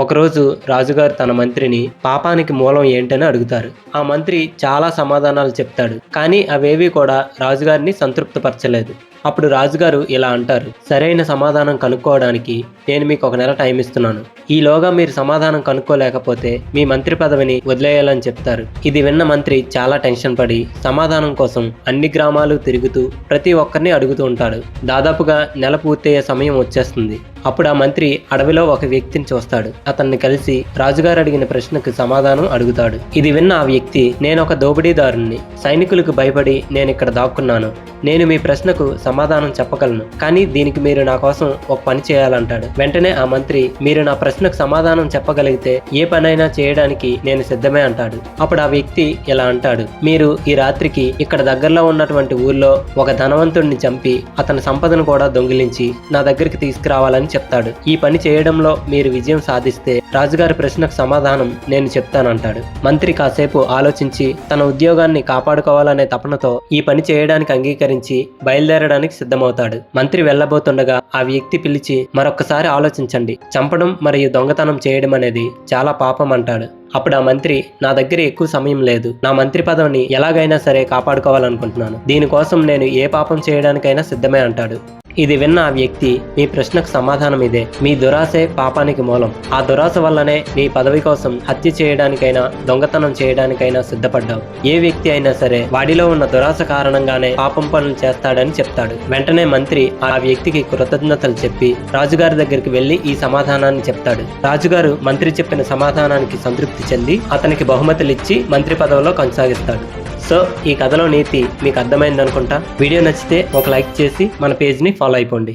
ఒకరోజు రాజుగారు తన మంత్రిని పాపానికి మూలం ఏంటని అడుగుతారు. ఆ మంత్రి చాలా సమాధానాలు చెప్తాడు, కానీ అవేవీ కూడా రాజుగారిని సంతృప్తిపరచలేదు. అప్పుడు రాజుగారు ఇలా అంటారు, సరైన సమాధానం కనుక్కోవడానికి నేను మీకు 1 నెల టైం ఇస్తున్నాను. ఈలోగా మీరు సమాధానం కనుక్కోలేకపోతే మీ మంత్రి పదవిని వదిలేయాలని చెప్తారు. ఇది విన్న మంత్రి చాలా టెన్షన్ పడి సమాధానం కోసం అన్ని గ్రామాలు తిరుగుతూ ప్రతి ఒక్కరిని అడుగుతూ ఉంటాడు. దాదాపుగా నెల పూర్తయ్యే సమయం వచ్చేస్తుంది. అప్పుడు ఆ మంత్రి అడవిలో ఒక వ్యక్తిని చూస్తాడు. అతన్ని కలిసి రాజుగారు అడిగిన ప్రశ్నకు సమాధానం అడుగుతాడు. ఇది విన్న ఆ వ్యక్తి, నేను ఒక దోపిడీదారుణ్ణి, సైనికులకు భయపడి నేను ఇక్కడ దాక్కున్నాను. నేను మీ ప్రశ్నకు సమాధానం చెప్పగలను, కానీ దీనికి మీరు నా కోసం ఒక పని చేయాలంటాడు. వెంటనే ఆ మంత్రి, మీరు నా ప్రశ్నకు సమాధానం చెప్పగలిగితే ఏ పనైనా చేయడానికి నేను సిద్ధమే అంటాడు. అప్పుడు ఆ వ్యక్తి ఇలా అంటాడు, మీరు ఈ రాత్రికి ఇక్కడ దగ్గరలో ఉన్నటువంటి ఊర్లో ఒక ధనవంతుడిని చంపి అతని సంపదను కూడా దొంగిలించి నా దగ్గరికి తీసుకురావాలని చెప్తాడు. ఈ పని చేయడంలో మీరు విజయం సాధిస్తే రాజుగారి ప్రశ్నకు సమాధానం నేను చెప్తానంటాడు. మంత్రి కాసేపు ఆలోచించి తన ఉద్యోగాన్ని కాపాడుకోవాలనే తపనతో ఈ పని చేయడానికి అంగీకరించి బయలుదేరడానికి సిద్ధమవుతాడు. మంత్రి వెళ్ళబోతుండగా ఆ వ్యక్తి పిలిచి, మరొక్కసారి ఆలోచించండి, చంపడం మరియు దొంగతనం చేయడం అనేది చాలా పాపం అంటాడు. అప్పుడు ఆ మంత్రి, నా దగ్గర ఎక్కువ సమయం లేదు, నా మంత్రి పదవిని ఎలాగైనా సరే కాపాడుకోవాలనుకుంటున్నాను, దీనికోసం నేను ఏ పాపం చేయడానికైనా సిద్ధమే అంటాడు. ఇది విన్న ఆ వ్యక్తి, మీ ప్రశ్నకు సమాధానం ఇదే, మీ దురాశే పాపానికి మూలం. ఆ దురాశ వల్లనే నీ పదవి కోసం హత్య చేయడానికైనా దొంగతనం చేయడానికైనా సిద్ధపడ్డావు. ఏ వ్యక్తి అయినా సరే వాడిలో ఉన్న దురాశ కారణంగానే పాపం పనులు చేస్తాడని చెప్తాడు. వెంటనే మంత్రి ఆ వ్యక్తికి కృతజ్ఞతలు చెప్పి రాజుగారి దగ్గరికి వెళ్లి ఈ సమాధానాన్ని చెప్తాడు. రాజుగారు మంత్రి చెప్పిన సమాధానానికి సంతృప్తి చెంది అతనికి బహుమతులు ఇచ్చి మంత్రి పదవిలో కొనసాగిస్తాడు. సో ఈ కథలో నీతి మీకు అర్థమైంది అనుకుంటా. వీడియో నచ్చితే ఒక లైక్ చేసి మన పేజ్ని ఫాలో అయిపోండి.